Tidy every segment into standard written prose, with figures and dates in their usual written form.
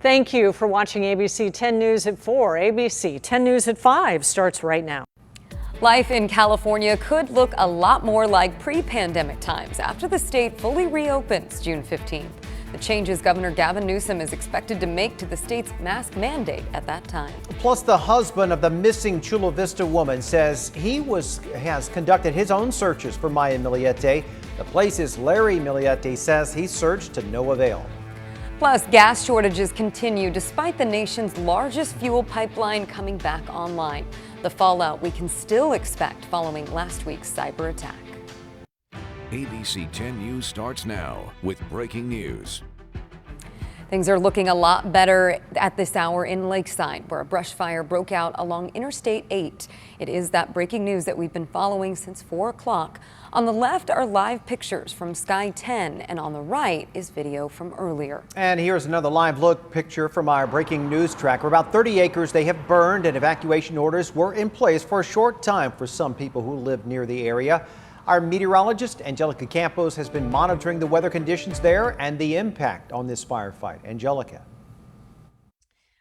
Thank you for watching ABC 10 News at 4. ABC 10 News at 5 starts right now. Life in California could look a lot more like pre-pandemic times after the state fully reopens June 15th. The changes Governor Gavin Newsom is expected to make to the state's mask mandate at that time. Plus, the husband of the missing Chula Vista woman says he has conducted his own searches for Maya Millete. The place's Larry Millete says he searched to no avail. Plus, gas shortages continue despite the nation's largest fuel pipeline coming back online. The fallout we can still expect following last week's cyber attack. ABC 10 News starts now with breaking news. Things are looking a lot better at this hour in Lakeside, where a brush fire broke out along Interstate 8. It is that breaking news that we've been following since 4 o'clock. On the left are live pictures from Sky 10, and on the right is video from earlier. And here's another live look picture from our breaking news tracker. About 30 acres they have burned, and evacuation orders were in place for a short time for some people who live near the area. Our meteorologist, Angelica Campos, has been monitoring the weather conditions there and the impact on this firefight. Angelica.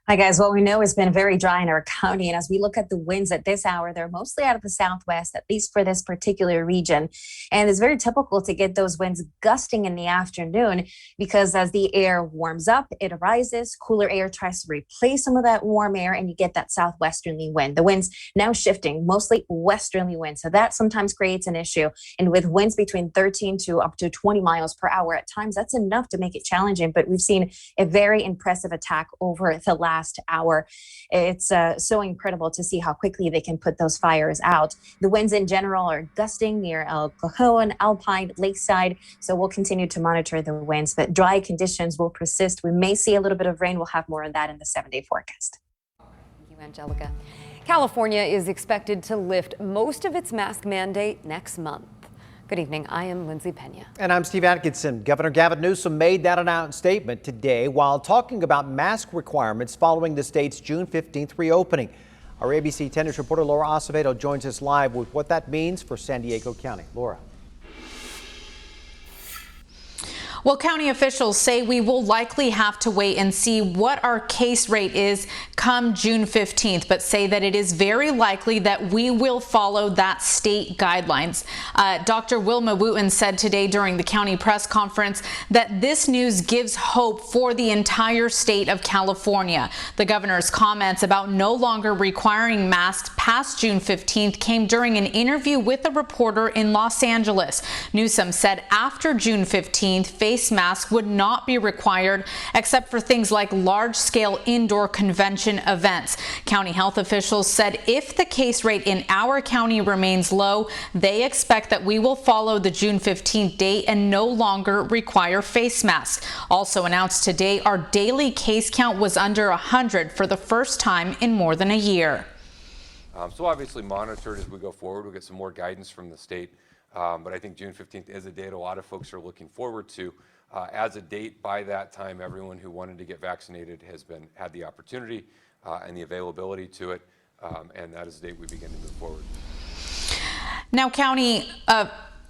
Hi, guys. Well, we know it's been very dry in our county. And as we look at the winds at this hour, they're mostly out of the southwest, at least for this particular region. And it's very typical to get those winds gusting in the afternoon because as the air warms up, it arises. Cooler air tries to replace some of that warm air, and you get that southwesterly wind. The winds now shifting, mostly westerly winds. So that sometimes creates an issue. And with winds between 13 to up to 20 miles per hour at times, that's enough to make it challenging. But we've seen a very impressive attack over the last hour. It's so incredible to see how quickly they can put those fires out. The winds in general are gusting near El Cajon, Alpine, Lakeside. So we'll continue to monitor the winds, but dry conditions will persist. We may see a little bit of rain. We'll have more on that in the 7-day forecast. Thank you, Angelica. California is expected to lift most of its mask mandate next month. Good evening. I am Lindsay Pena. And I'm Steve Atkinson. Governor Gavin Newsom made that announced statement today while talking about mask requirements following the state's June 15th reopening. Our ABC 10 News reporter Laura Acevedo joins us live with what that means for San Diego County. Laura. Well, county officials say we will likely have to wait and see what our case rate is come June 15th, but say that it is very likely that we will follow that state guidelines. Dr. Wilma Wooten said today during the county press conference that this news gives hope for the entire state of California. The governor's comments about no longer requiring masks past June 15th came during an interview with a reporter in Los Angeles. Newsom said after June 15th, face masks would not be required except for things like large-scale indoor convention events. County health officials said if the case rate in our county remains low, they expect that we will follow the June 15th date and no longer require face masks. Also announced today, our daily case count was under 100 for the first time in more than a year. So obviously monitored as we go forward. We'll get some more guidance from the state. But I think June 15th is a date a lot of folks are looking forward to. As a date, by that time, everyone who wanted to get vaccinated has had the opportunity and the availability to it, and that is the date we begin to move forward. Now,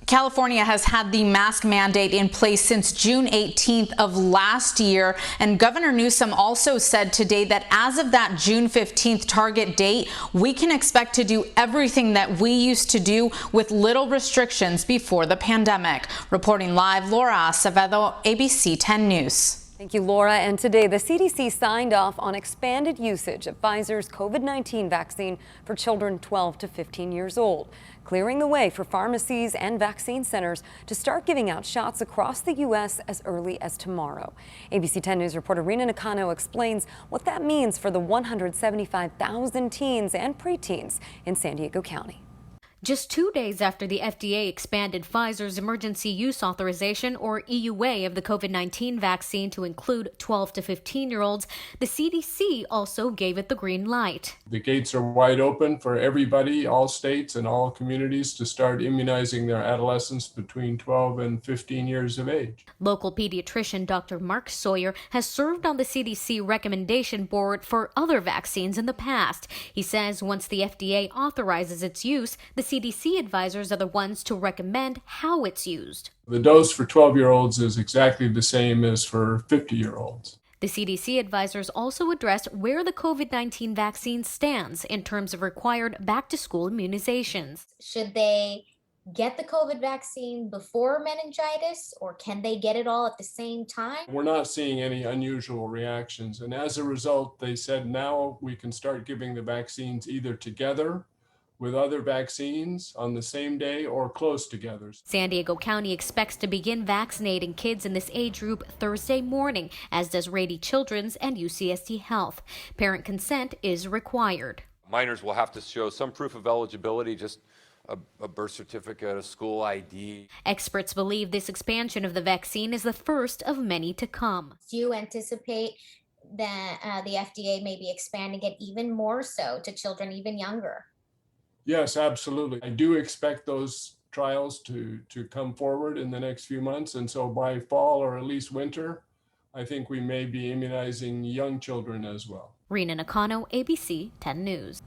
California has had the mask mandate in place since June 18th of last year, and Governor Newsom also said today that as of that June 15th target date, we can expect to do everything that we used to do with little restrictions before the pandemic. Reporting live, Laura Acevedo, ABC 10 News. Thank you, Laura. And today, the CDC signed off on expanded usage of Pfizer's COVID-19 vaccine for children 12 to 15 years old, clearing the way for pharmacies and vaccine centers to start giving out shots across the U.S. as early as tomorrow. ABC 10 News reporter Rena Nakano explains what that means for the 175,000 teens and preteens in San Diego County. Just 2 days after the FDA expanded Pfizer's emergency use authorization, or EUA, of the COVID-19 vaccine to include 12 to 15-year-olds, the CDC also gave it the green light. The gates are wide open for everybody, all states and all communities, to start immunizing their adolescents between 12 and 15 years of age. Local pediatrician Dr. Mark Sawyer has served on the CDC recommendation board for other vaccines in the past. He says once the FDA authorizes its use, the CDC advisors are the ones to recommend how it's used. The dose for 12-year-olds is exactly the same as for 50-year-olds. The CDC advisors also addressed where the COVID-19 vaccine stands in terms of required back-to-school immunizations. Should they get the COVID vaccine before meningitis, or can they get it all at the same time? We're not seeing any unusual reactions. And as a result, they said now we can start giving the vaccines either together with other vaccines on the same day or close together. San Diego County expects to begin vaccinating kids in this age group Thursday morning, as does Rady Children's and UCSD Health. Parent consent is required. Minors will have to show some proof of eligibility, just a birth certificate, a school ID. Experts believe this expansion of the vaccine is the first of many to come. Do you anticipate that the FDA may be expanding it even more so to children even younger? Yes, absolutely. I do expect those trials to come forward in the next few months. And so by fall or at least winter, I think we may be immunizing young children as well. Rena Nakano, ABC 10 News.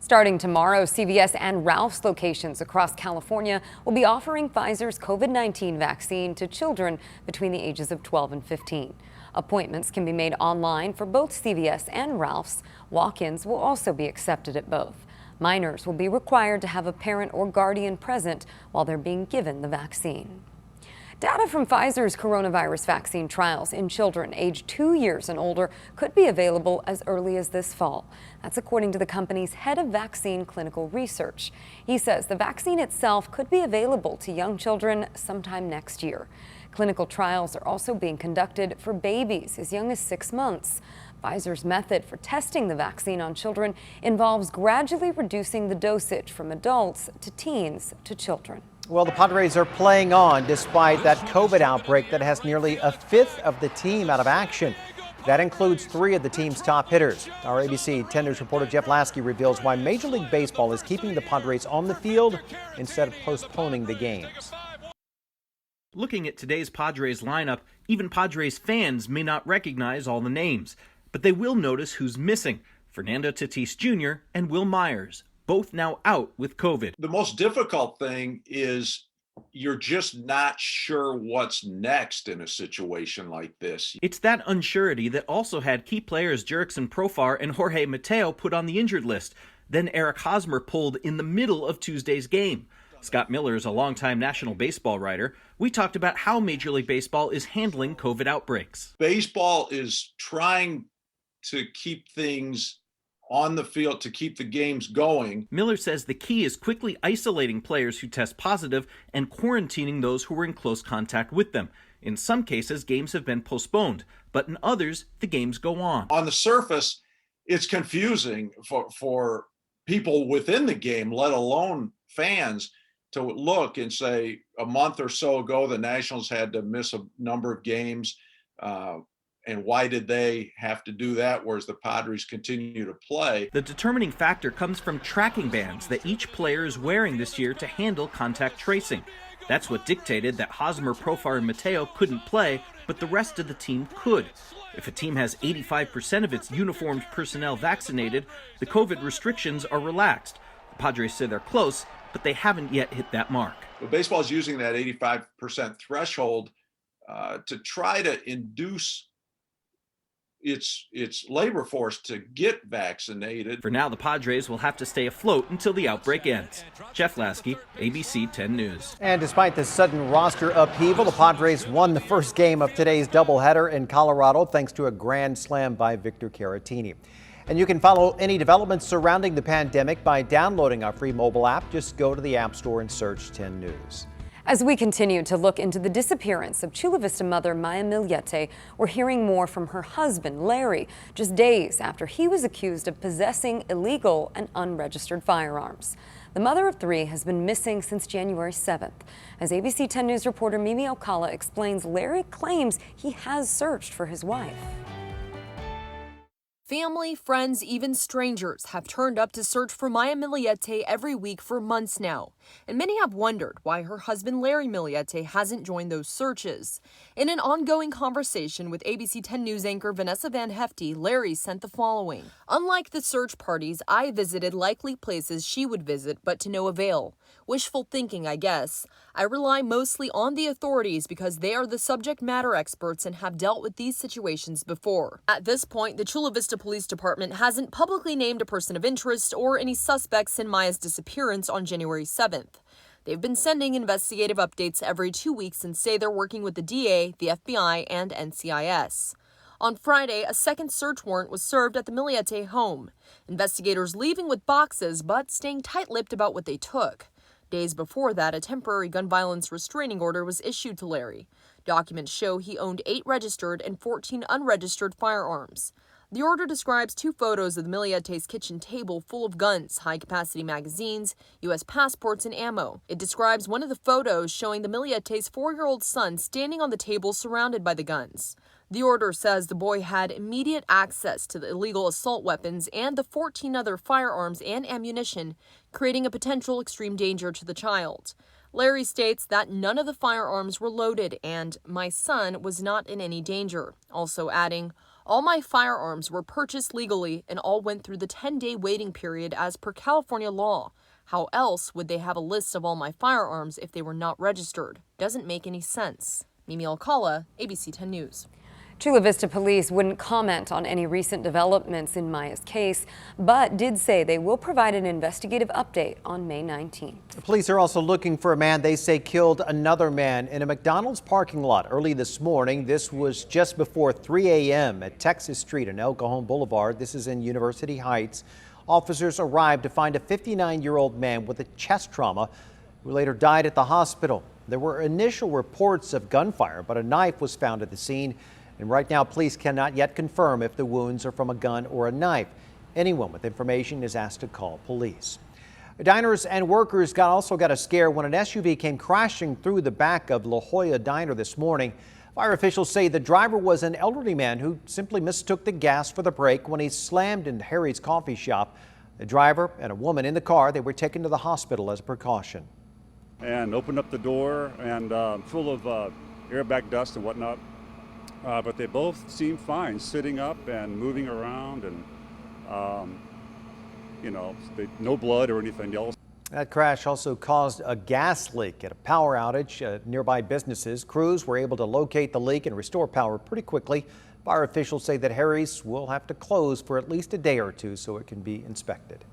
Starting tomorrow, CVS and Ralph's locations across California will be offering Pfizer's COVID-19 vaccine to children between the ages of 12 and 15. Appointments can be made online for both CVS and Ralph's. Walk-ins will also be accepted at both. Minors will be required to have a parent or guardian present while they're being given the vaccine. Data from Pfizer's coronavirus vaccine trials in children aged 2 years and older could be available as early as this fall. That's according to the company's head of vaccine clinical research. He says the vaccine itself could be available to young children sometime next year. Clinical trials are also being conducted for babies as young as 6 months. Pfizer's method for testing the vaccine on children involves gradually reducing the dosage from adults to teens to children. Well, the Padres are playing on despite that COVID outbreak that has nearly a fifth of the team out of action. That includes 3 of the team's top hitters. Our ABC 10 News reporter Jeff Lasky reveals why Major League Baseball is keeping the Padres on the field instead of postponing the games. Looking at today's Padres lineup, even Padres fans may not recognize all the names, but they will notice who's missing: Fernando Tatis Jr. and Will Myers, both now out with COVID. The most difficult thing is you're just not sure what's next in a situation like this. It's that unsurety that also had key players Jurickson Profar and Jorge Mateo put on the injured list. Then Eric Hosmer pulled in the middle of Tuesday's game. Scott Miller is a longtime National Baseball writer. We talked about how Major League Baseball is handling COVID outbreaks. Baseball is trying to keep things on the field, to keep the games going. Miller says the key is quickly isolating players who test positive and quarantining those who were in close contact with them. In some cases, games have been postponed, but in others, the games go on. On the surface, it's confusing for people within the game, let alone fans, to look and say a month or so ago, the Nationals had to miss a number of games. And why did they have to do that, whereas the Padres continue to play? The determining factor comes from tracking bands that each player is wearing this year to handle contact tracing. That's what dictated that Hosmer, Profar, and Mateo couldn't play, but the rest of the team could. If a team has 85% of its uniformed personnel vaccinated, the COVID restrictions are relaxed. The Padres say they're close, but they haven't yet hit that mark. But baseball is using that 85% threshold to try to induce its labor force to get vaccinated. For now, the Padres will have to stay afloat until the outbreak ends. Jeff Lasky, ABC 10 News. And despite the sudden roster upheaval, the Padres won the first game of today's doubleheader in Colorado thanks to a grand slam by Victor Caratini. And you can follow any developments surrounding the pandemic by downloading our free mobile app. Just go to the App Store and search 10 News. As we continue to look into the disappearance of Chula Vista mother Maya Millete, we're hearing more from her husband, Larry, just days after he was accused of possessing illegal and unregistered firearms. The mother of 3 has been missing since January 7th. As ABC 10 News reporter Mimi Okala explains, Larry claims he has searched for his wife. Family, friends, even strangers have turned up to search for Maya Miliete every week for months now, and many have wondered why her husband Larry Miliete hasn't joined those searches. In an ongoing conversation with ABC 10 News anchor Vanessa Van Hefty, Larry sent the following. Unlike the search parties, I visited likely places she would visit, but to no avail. Wishful thinking, I guess. I rely mostly on the authorities because they are the subject matter experts and have dealt with these situations before. At this point, the Chula Vista Police Department hasn't publicly named a person of interest or any suspects in Maya's disappearance on January 7th. They've been sending investigative updates every 2 weeks and say they're working with the DA, the FBI, and NCIS. On Friday, a second search warrant was served at the Miliete home. Investigators leaving with boxes but staying tight-lipped about what they took. Days before that, a temporary gun violence restraining order was issued to Larry. Documents show he owned 8 registered and 14 unregistered firearms. The order describes 2 photos of the Miliete's kitchen table full of guns, high-capacity magazines, U.S. passports, and ammo. It describes one of the photos showing the Miliete's 4-year-old son standing on the table surrounded by the guns. The order says the boy had immediate access to the illegal assault weapons and the 14 other firearms and ammunition, creating a potential extreme danger to the child. Larry states that none of the firearms were loaded and my son was not in any danger, also adding, all my firearms were purchased legally and all went through the 10-day waiting period as per California law. How else would they have a list of all my firearms if they were not registered? Doesn't make any sense. Mimi Alcala, ABC 10 News. Chula Vista police wouldn't comment on any recent developments in Maya's case, but did say they will provide an investigative update on May 19th. The police are also looking for a man they say killed another man in a McDonald's parking lot early this morning. This was just before 3 a.m. at Texas Street and El Cajon Boulevard. This is in University Heights. Officers arrived to find a 59-year-old man with a chest trauma who later died at the hospital. There were initial reports of gunfire, but a knife was found at the scene. And right now, police cannot yet confirm if the wounds are from a gun or a knife. Anyone with information is asked to call police. Diners and workers also got a scare when an SUV came crashing through the back of La Jolla Diner this morning. Fire officials say the driver was an elderly man who simply mistook the gas for the brake when he slammed into Harry's coffee shop. The driver and a woman in the car, they were taken to the hospital as a precaution. And opened up the door and full of airbag dust and whatnot. But they both seemed fine, sitting up and moving around, and no blood or anything else. That crash also caused a gas leak at a power outage at nearby businesses. Crews were able to locate the leak and restore power pretty quickly. Fire officials say that Harry's will have to close for at least a day or two so it can be inspected.